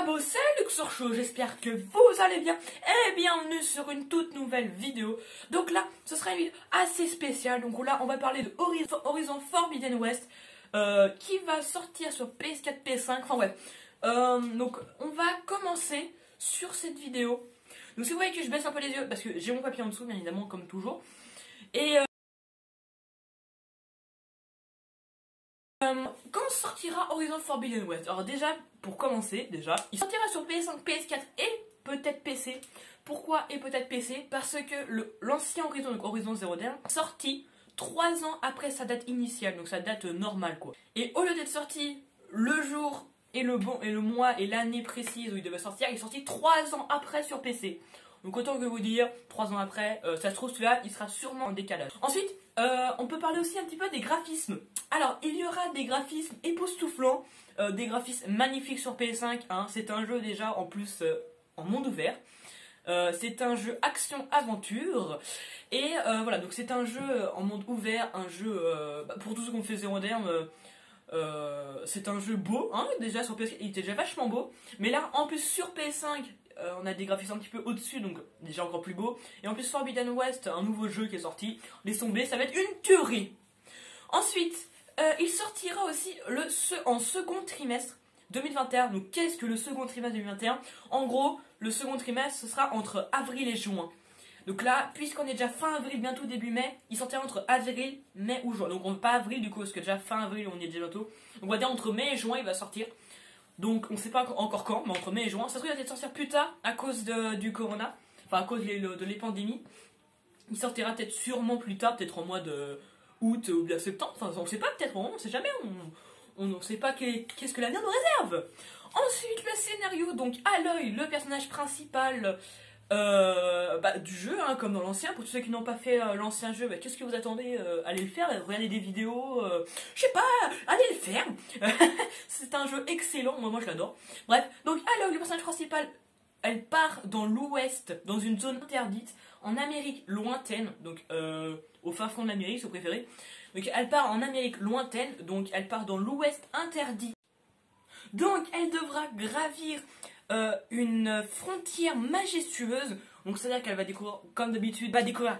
Babos, c'est Luxor, j'espère que vous allez bien et bienvenue sur une toute nouvelle vidéo. Donc là, ce sera une vidéo assez spéciale. Donc là, on va parler de Horizon Forbidden West qui va sortir sur PS4, PS5, enfin bref. Donc on va commencer sur cette vidéo. Donc si vous voyez que je baisse un peu les yeux, parce que j'ai mon papier en dessous, bien évidemment, comme toujours. Et quand sortira Horizon Forbidden West? Alors déjà, pour commencer, il sortira sur PS5, PS4 et peut-être PC. Pourquoi et peut-être PC? Parce que l'ancien Horizon, donc Horizon Zero Dawn, sorti 3 ans après sa date initiale, donc sa date normale quoi. Et au lieu d'être sorti le jour et le mois et l'année précise où il devait sortir, il est sorti 3 ans après sur PC. Donc autant que vous dire, 3 ans après, ça se trouve celui-là, il sera sûrement en décalage. Ensuite, on peut parler aussi un petit peu des graphismes. Alors, il y aura des graphismes époustouflants, des graphismes magnifiques sur PS5. Hein. C'est un jeu déjà en plus en monde ouvert. C'est un jeu action-aventure. Et voilà, donc c'est un jeu en monde ouvert, un jeu, pour tous ceux qui ont fait Zero Dawn, c'est un jeu beau, hein, déjà sur PS4, il était déjà vachement beau. Mais là, en plus sur PS5, on a des graphismes un petit peu au-dessus, donc déjà encore plus beau. Et en plus Forbidden West, un nouveau jeu qui est sorti. Laisse tomber, ça va être une tuerie. Ensuite, il sortira aussi en second trimestre 2021. Donc qu'est-ce que le second trimestre 2021? En gros, le second trimestre, ce sera entre avril et juin. Donc là, puisqu'on est déjà fin avril, bientôt début mai, il sortira entre avril, mai ou juin. Donc on ne veut pas avril du coup, parce que déjà fin avril, on y est déjà bientôt. Donc on va dire entre mai et juin, il va sortir. Donc on ne sait pas encore quand, mais entre mai et juin. Ça se trouve, il va peut-être sortir plus tard à cause du corona, enfin à cause de l'épidémie. Il sortira peut-être sûrement plus tard, peut-être en mois de août ou bien septembre. Enfin, on ne sait pas, peut-être, on ne sait jamais. On ne sait pas qu'est-ce que l'avenir nous réserve. Ensuite, le scénario. Donc Aloy, le personnage principal du jeu, hein, comme dans l'ancien. Pour tous ceux qui n'ont pas fait l'ancien jeu, qu'est-ce que vous attendez? Allez le faire, regardez des vidéos, je sais pas, allez le faire. C'est un jeu excellent, moi je l'adore. Bref, donc Aloy, le personnage principal, elle part dans l'ouest, dans une zone interdite, en Amérique lointaine, donc au fin fond de l'Amérique si vous préférez. Donc elle part en Amérique lointaine, donc elle part dans l'ouest interdit. Donc elle devra gravir une frontière majestueuse. Donc c'est-à-dire qu'elle va découvrir, comme d'habitude,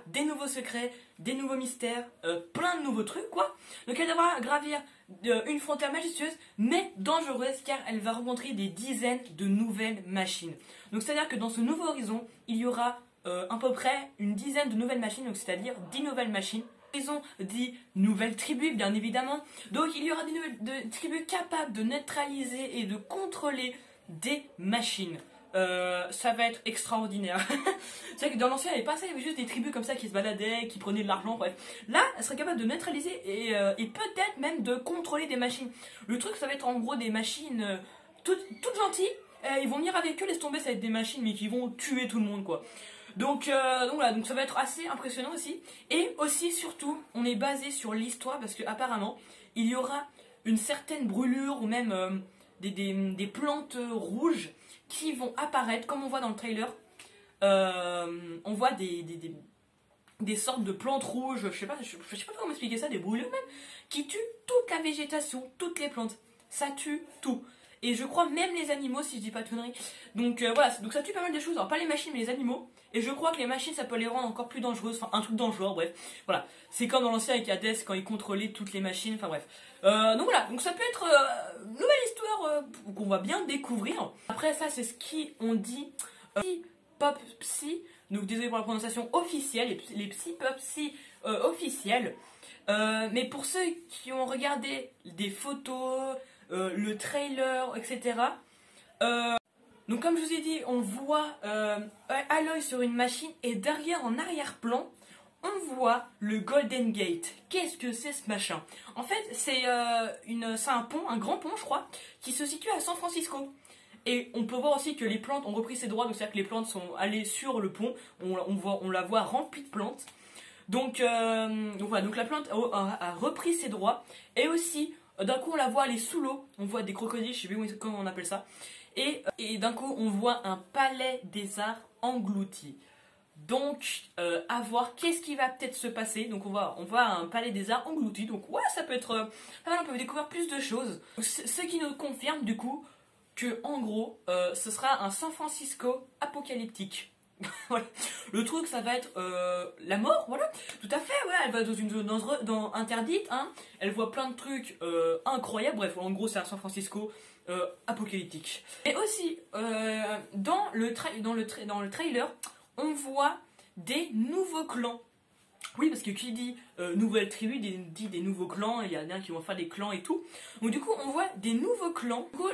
des nouveaux secrets, des nouveaux mystères, plein de nouveaux trucs quoi. Donc elle devra gravir une frontière majestueuse mais dangereuse car elle va rencontrer des dizaines de nouvelles machines. Donc c'est-à-dire que dans ce nouveau horizon, il y aura à peu près une dizaine de nouvelles machines, donc c'est-à-dire 10 nouvelles machines. Ils ont 10 nouvelles tribus, bien évidemment. Donc il y aura des tribus capables de neutraliser et de contrôler des machines. Ça va être extraordinaire. C'est vrai que dans l'ancien, il n'y avait pas ça, il y avait juste des tribus comme ça qui se baladaient, qui prenaient de l'argent, bref. Là, elle serait capable de neutraliser et peut-être même de contrôler des machines. Le truc, ça va être en gros des machines toutes gentilles. Ils vont venir avec eux, laisse tomber, ça va être des machines, mais qui vont tuer tout le monde, quoi. Donc voilà, donc ça va être assez impressionnant aussi. Et aussi, surtout, on est basé sur l'histoire parce que apparemment, il y aura une certaine brûlure ou même des plantes rouges qui vont apparaître, comme on voit dans le trailer. On voit des sortes de plantes rouges, je sais pas comment expliquer ça, des brûlures même, qui tuent toute la végétation, toutes les plantes. Ça tue tout. Et je crois même les animaux, si je dis pas de conneries. Donc voilà, donc ça tue pas mal de choses. Alors pas les machines, mais les animaux. Et je crois que les machines, ça peut les rendre encore plus dangereuses. Enfin, un truc dans le genre, bref. Voilà. C'est comme dans l'ancien avec Hades, quand il contrôlait toutes les machines. Enfin bref. Donc voilà, donc ça peut être une nouvelle histoire qu'on va bien découvrir. Après ça, c'est ce qu'on dit Pop Psy. Donc désolé pour la prononciation officielle, les Psy Pop Psy officiels. Mais pour ceux qui ont regardé des photos, le trailer, etc. Donc comme je vous ai dit, on voit Aloy sur une machine et derrière, en arrière-plan, on voit le Golden Gate. Qu'est-ce que c'est ce machin? En fait, c'est un pont, un grand pont je crois, qui se situe à San Francisco. Et on peut voir aussi que les plantes ont repris ses droits, donc c'est-à-dire que les plantes sont allées sur le pont, on la voit remplie de plantes. Donc voilà, donc la plante a repris ses droits. Et aussi, d'un coup on la voit aller sous l'eau, on voit des crocodiles, je sais plus comment on appelle ça. Et d'un coup on voit un palais des arts englouti. Donc à voir qu'est-ce qui va peut-être se passer. Donc on voit un palais des arts englouti. Donc ouais, ça peut être pas mal, on peut découvrir plus de choses. Ce qui nous confirme du coup que en gros, ce sera un San Francisco apocalyptique. Voilà. Le truc, ça va être la mort, voilà. Tout à fait, ouais. Elle va dans une zone interdite, hein. Elle voit plein de trucs incroyables. Bref, en gros, c'est un San Francisco apocalyptique. Et aussi, dans le trailer, on voit des nouveaux clans. Oui, parce que qui dit nouvelle tribu dit des nouveaux clans, il y en a qui vont faire des clans et tout. Donc du coup, on voit des nouveaux clans. Du coup,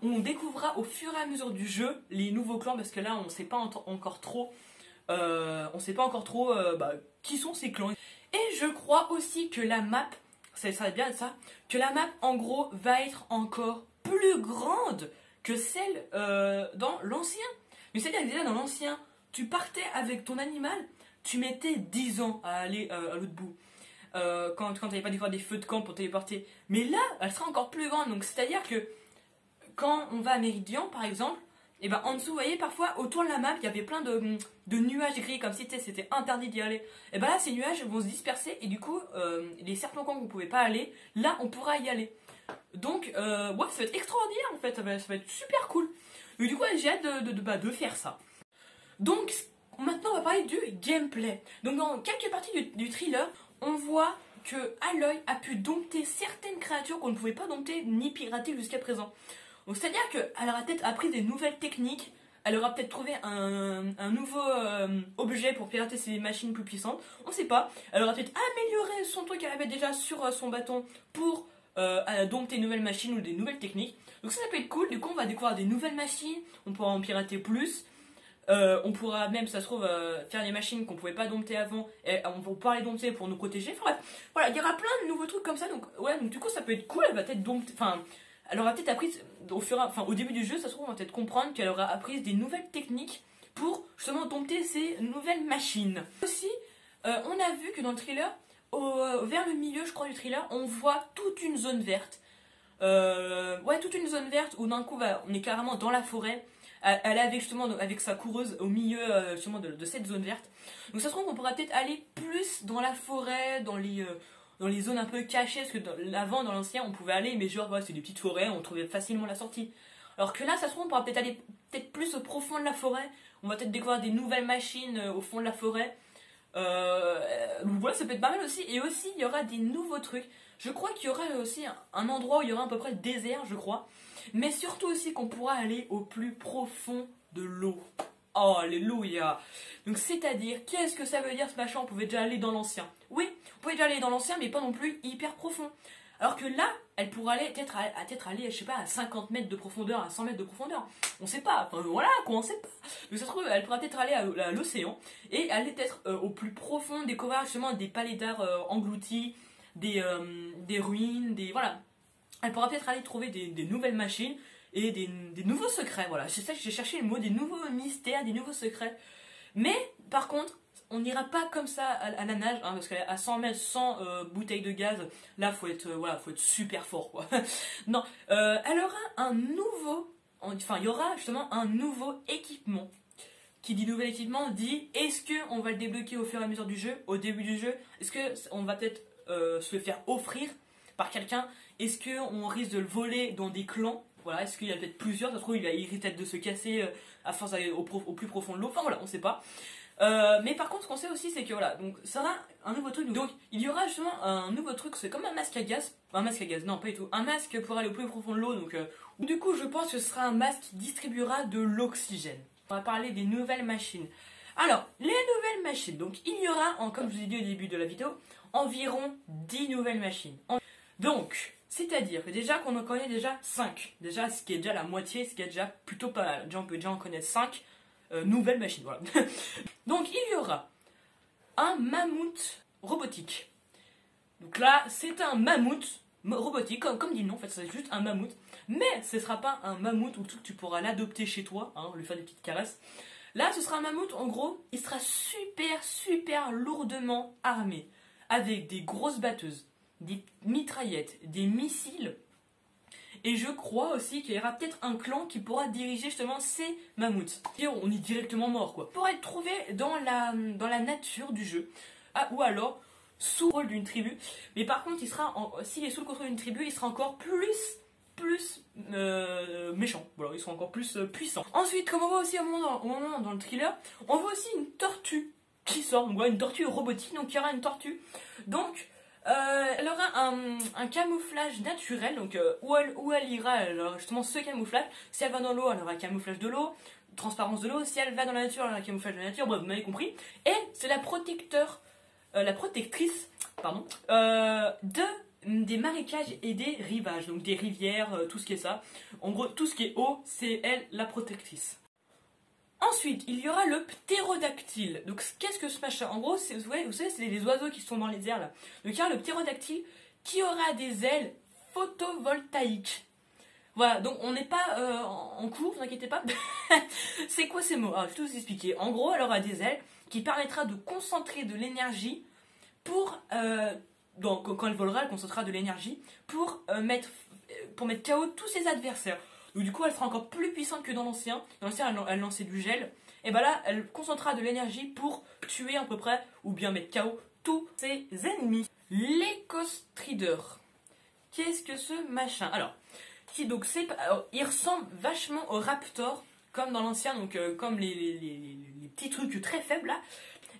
on découvrira au fur et à mesure du jeu les nouveaux clans, parce que là, on ne sait pas encore trop, qui sont ces clans. Et je crois aussi que la map, ça va bien être ça, que la map, en gros, va être encore plus grande que celle dans l'ancien. Mais c'est-à-dire que déjà dans l'ancien, tu partais avec ton animal, tu mettais 10 ans à aller à l'autre bout. Quand tu n'avais pas dû faire des feux de camp pour téléporter. Mais là, elle sera encore plus grande. Donc c'est-à-dire que quand on va à Méridian, par exemple, et ben en dessous, vous voyez, parfois autour de la map, il y avait plein de nuages gris, comme si c'était interdit d'y aller. Et ben là, ces nuages vont se disperser et du coup, les serpents camps où vous ne pouvez pas aller, là, on pourra y aller. Donc, ouais, ça va être extraordinaire en fait, ça va être super cool. Et du coup, j'ai hâte de faire ça. Donc, maintenant, on va parler du gameplay. Donc, dans quelques parties du thriller, on voit que Aloy a pu dompter certaines créatures qu'on ne pouvait pas dompter ni pirater jusqu'à présent. Donc, c'est-à-dire qu'elle aura peut-être appris des nouvelles techniques, elle aura peut-être trouvé un nouveau objet pour pirater ses machines plus puissantes, on ne sait pas. Elle aura peut-être amélioré son truc qu'elle avait déjà sur son bâton pour dompter de nouvelles machines ou des nouvelles techniques. Donc ça peut être cool, du coup on va découvrir des nouvelles machines, on pourra en pirater plus. On pourra même, ça se trouve, faire des machines qu'on pouvait pas dompter avant et on va pouvoir les dompter pour nous protéger. Enfin bref, voilà, il y aura plein de nouveaux trucs comme ça. Donc ouais, donc du coup ça peut être cool. Elle va peut-être dompter, enfin, elle aura peut-être appris au début du jeu, ça se trouve, on va peut-être comprendre qu'elle aura appris des nouvelles techniques pour justement dompter ces nouvelles machines. Aussi, on a vu que dans le thriller, vers le milieu, je crois, du thriller, on voit toute une zone verte. Ouais, toute une zone verte où d'un coup, on est carrément dans la forêt. Elle est avec, justement avec sa coureuse au milieu justement de cette zone verte. Donc ça se trouve qu'on pourra peut-être aller plus dans la forêt, dans les zones un peu cachées, parce que avant, dans l'ancien, on pouvait aller, mais genre, c'est des petites forêts, on trouvait facilement la sortie. Alors que là, ça se trouve, on pourra peut-être aller plus au profond de la forêt, on va peut-être découvrir des nouvelles machines au fond de la forêt. Voilà, ça peut être pas mal aussi. Et aussi, il y aura des nouveaux trucs. Je crois qu'il y aura aussi un endroit où il y aura à peu près désert, je crois. Mais surtout aussi qu'on pourra aller au plus profond de l'eau. Oh, alléluia. Donc c'est-à-dire, qu'est-ce que ça veut dire ce machin? On pouvait déjà aller dans l'ancien. Oui, on pouvait déjà aller dans l'ancien, mais pas non plus hyper profond. Alors que là, elle pourrait aller peut-être aller, je sais pas, à 50 mètres de profondeur, à 100 mètres de profondeur. On sait pas, enfin voilà, quoi, on sait pas. Donc ça se trouve, elle pourra peut-être aller à l'océan et aller peut-être au plus profond, découvrir justement des palais d'art engloutis, des ruines, voilà. Elle pourra peut-être aller trouver des nouvelles machines et des nouveaux secrets, voilà. C'est ça que j'ai cherché le mot, des nouveaux mystères, des nouveaux secrets. Mais, par contre, on n'ira pas comme ça à la nage, hein, parce qu'à 100 mètres, sans bouteille de gaz, là, faut être super fort, quoi. Non, elle aura un nouveau, enfin, il y aura justement un nouveau équipement. Qui dit nouvel équipement, dit, est-ce qu'on va le débloquer au fur et à mesure du jeu, au début du jeu? Est-ce qu'on va peut-être se le faire offrir par quelqu'un? Est-ce qu'on risque de le voler dans des clans? Voilà, est-ce qu'il y a peut-être plusieurs? Ça se trouve, il risque peut-être de se casser à force d'aller au plus profond de l'eau. Enfin voilà, on sait pas. Mais par contre, ce qu'on sait aussi, c'est que voilà, donc ça sera un nouveau truc. Donc il y aura justement un nouveau truc, c'est comme un masque à gaz. Un masque à gaz, non, pas du tout. Un masque pour aller au plus profond de l'eau. Donc du coup, je pense que ce sera un masque qui distribuera de l'oxygène. On va parler des nouvelles machines. Alors, les nouvelles machines. Donc il y aura, comme je vous ai dit au début de la vidéo, environ 10 nouvelles machines. Donc, c'est-à-dire que déjà qu'on en connaît déjà 5. Déjà, ce qui est déjà la moitié, ce qui est déjà plutôt pas mal. Déjà, on peut déjà en connaître 5 nouvelles machines. Voilà. Donc, il y aura un mammouth robotique. Donc là, c'est un mammouth robotique, comme dit le nom, en fait, c'est juste un mammouth. Mais ce ne sera pas un mammouth où tu pourras l'adopter chez toi, hein, lui faire des petites caresses. Là, ce sera un mammouth, en gros, il sera super lourdement armé. Avec des grosses batteuses, des mitraillettes, des missiles. Et je crois aussi qu'il y aura peut-être un clan qui pourra diriger justement ces mammouths. Et on est directement mort, quoi. Pour être trouvé dans la nature du jeu. Ah, ou alors sous le contrôle d'une tribu. Mais par contre, s'il est sous le contrôle d'une tribu, il sera encore plus méchant. Voilà. ils sont encore plus puissants. Ensuite, comme on voit aussi au moment dans le thriller, on voit aussi une tortue qui sort, donc voilà, une tortue robotique, donc il y aura une tortue, donc elle aura un camouflage naturel, donc où elle ira, alors, justement ce camouflage, si elle va dans l'eau, elle aura un camouflage de l'eau, transparence de l'eau, si elle va dans la nature, elle aura un camouflage de la nature, bref, vous m'avez compris, et c'est la protectrice, pardon, des marécages et des rivages, donc des rivières, tout ce qui est ça, en gros tout ce qui est eau, c'est elle la protectrice. Ensuite, il y aura le ptérodactyle. Donc, qu'est-ce que ce machin? En gros, vous savez, c'est les oiseaux qui sont dans les airs là. Donc, il y aura le ptérodactyle qui aura des ailes photovoltaïques. Voilà, donc on n'est pas en cours, vous inquiétez pas. C'est quoi ces mots? Alors, je vais tout vous expliquer. En gros, elle aura des ailes qui permettra de concentrer de l'énergie pour... donc, quand elle volera, elle concentrera de l'énergie pour mettre KO tous ses adversaires. Donc du coup, elle sera encore plus puissante que dans l'ancien. Dans l'ancien, elle lançait du gel. Et bah là, elle concentrera de l'énergie pour tuer à peu près, ou bien mettre KO tous ses ennemis. L'Ecostrider. Qu'est-ce que ce machin? Alors, il ressemble vachement au Raptor, comme dans l'ancien, donc comme les petits trucs très faibles là.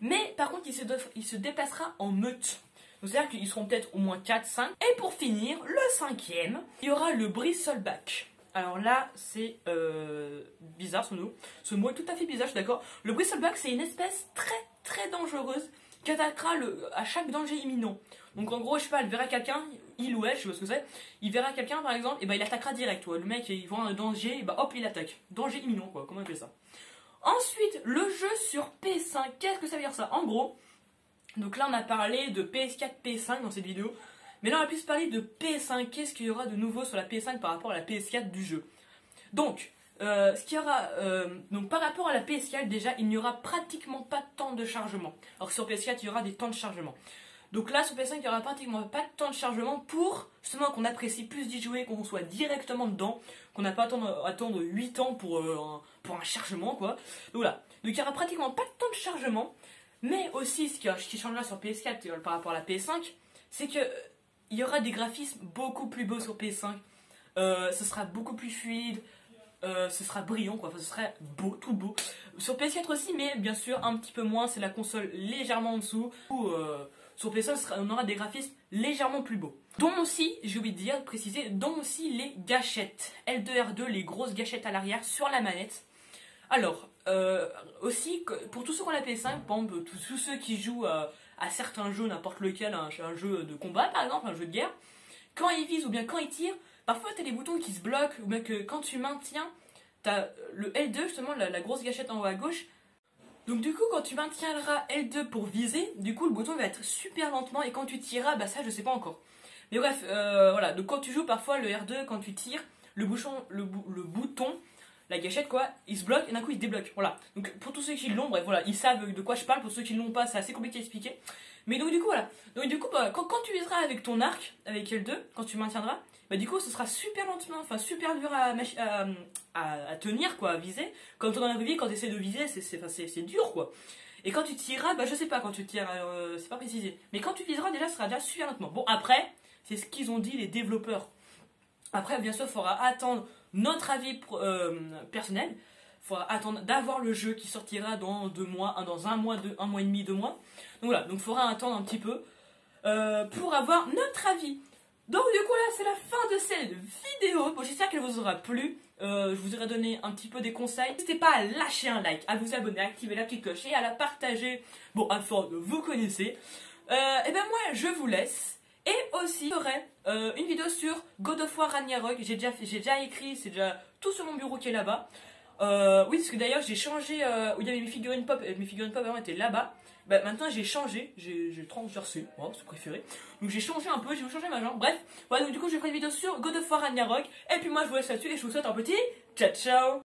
Mais par contre, il se déplacera en meute. C'est-à-dire qu'ils seront peut-être au moins 4, 5. Et pour finir, le cinquième, il y aura le Bristleback. Alors là, c'est bizarre ce mot. Ce mot est tout à fait bizarre, je suis d'accord. Le Bristleback, c'est une espèce très très dangereuse qui attaquera à chaque danger imminent. Donc en gros, je sais pas, elle verra quelqu'un, il ou elle, je sais pas ce que c'est, il verra quelqu'un par exemple, et bah il attaquera direct. Ouais. Le mec, il voit un danger, et bah hop, il attaque. Danger imminent, quoi, comment on appelle ça? Ensuite, le jeu sur PS5, qu'est-ce que ça veut dire ça? En gros, donc là on a parlé de PS4, PS5 dans cette vidéo. Mais là, on va plus parler de PS5. Qu'est-ce qu'il y aura de nouveau sur la PS5 par rapport à la PS4 du jeu? Donc, ce qu'il y aura, donc par rapport à la PS4, déjà, il n'y aura pratiquement pas de temps de chargement. Alors que sur PS4, il y aura des temps de chargement. Donc là, sur PS5, il n'y aura pratiquement pas de temps de chargement pour justement qu'on apprécie plus d'y jouer, qu'on soit directement dedans, qu'on n'a pas à attendre 8 ans pour un chargement, quoi. Donc voilà. Donc il n'y aura pratiquement pas de temps de chargement. Mais aussi, ce qui changera sur PS4 par rapport à la PS5, c'est que il y aura des graphismes beaucoup plus beaux sur PS5. Ce sera beaucoup plus fluide. Ce sera brillant, quoi. Enfin, ce serait beau, tout beau. Sur PS4 aussi, mais bien sûr, un petit peu moins. C'est la console légèrement en dessous. Sur PS5, on aura des graphismes légèrement plus beaux. Dont aussi, j'ai oublié de dire, de préciser, dont aussi les gâchettes. L2, R2, les grosses gâchettes à l'arrière sur la manette. Alors, aussi, pour tous ceux qui ont la PS5, par exemple, tous ceux qui jouent à certains jeux, n'importe lequel, un jeu de combat par exemple, un jeu de guerre, quand ils visent ou bien quand ils tirent, parfois tu as des boutons qui se bloquent, ou bien que quand tu maintiens, tu as le L2, justement, la grosse gâchette en haut à gauche. Donc du coup, quand tu maintiendras L2 pour viser, du coup le bouton va être super lentement, et quand tu tireras, bah ça je sais pas encore. Mais bref, voilà, donc quand tu joues parfois le R2, quand tu tires, le bouton, la gâchette quoi, il se bloque et d'un coup il se débloque. Voilà. Donc pour tous ceux qui l'ont, bref voilà, ils savent de quoi je parle. Pour ceux qui ne l'ont pas, c'est assez compliqué à expliquer. Mais donc du coup voilà. Donc du coup bah, quand tu viseras avec ton arc, avec L2, quand tu maintiendras, bah du coup ce sera super lentement, enfin super dur à tenir quoi, à viser. Quand on est dans la vraie vie, quand tu essaies de viser, c'est dur quoi. Et quand tu tireras, bah je sais pas quand tu tires, c'est pas précisé. Mais quand tu viseras déjà, ce sera déjà super lentement. Bon après, c'est ce qu'ils ont dit les développeurs. Après bien sûr, il faudra attendre notre avis personnel. Il faudra attendre d'avoir le jeu qui sortira dans 2 mois, dans un mois et demi, 2 mois. Donc voilà, donc il faudra attendre un petit peu pour avoir notre avis. Donc du coup là c'est la fin de cette vidéo. Bon, j'espère qu'elle vous aura plu. Je vous aurai donné un petit peu des conseils. N'hésitez pas à lâcher un like, à vous abonner, à activer la petite cloche et à la partager. Bon, à force vous connaissez. Et ben moi je vous laisse. Et aussi, j'aurai une vidéo sur God of War Ragnarok. J'ai déjà écrit, c'est déjà tout sur mon bureau qui est là-bas. Oui, parce que d'ailleurs, j'ai changé où il y avait mes figurines pop. Mes figurines pop avant étaient là-bas. Bah, maintenant, j'ai changé. J'ai transversé. Voilà, c'est préféré. Donc, j'ai changé un peu. J'ai changé ma jambe. Bref, voilà, donc du coup, je ferai une vidéo sur God of War Ragnarok. Et puis, moi, je vous laisse là-dessus et je vous souhaite un petit ciao ciao.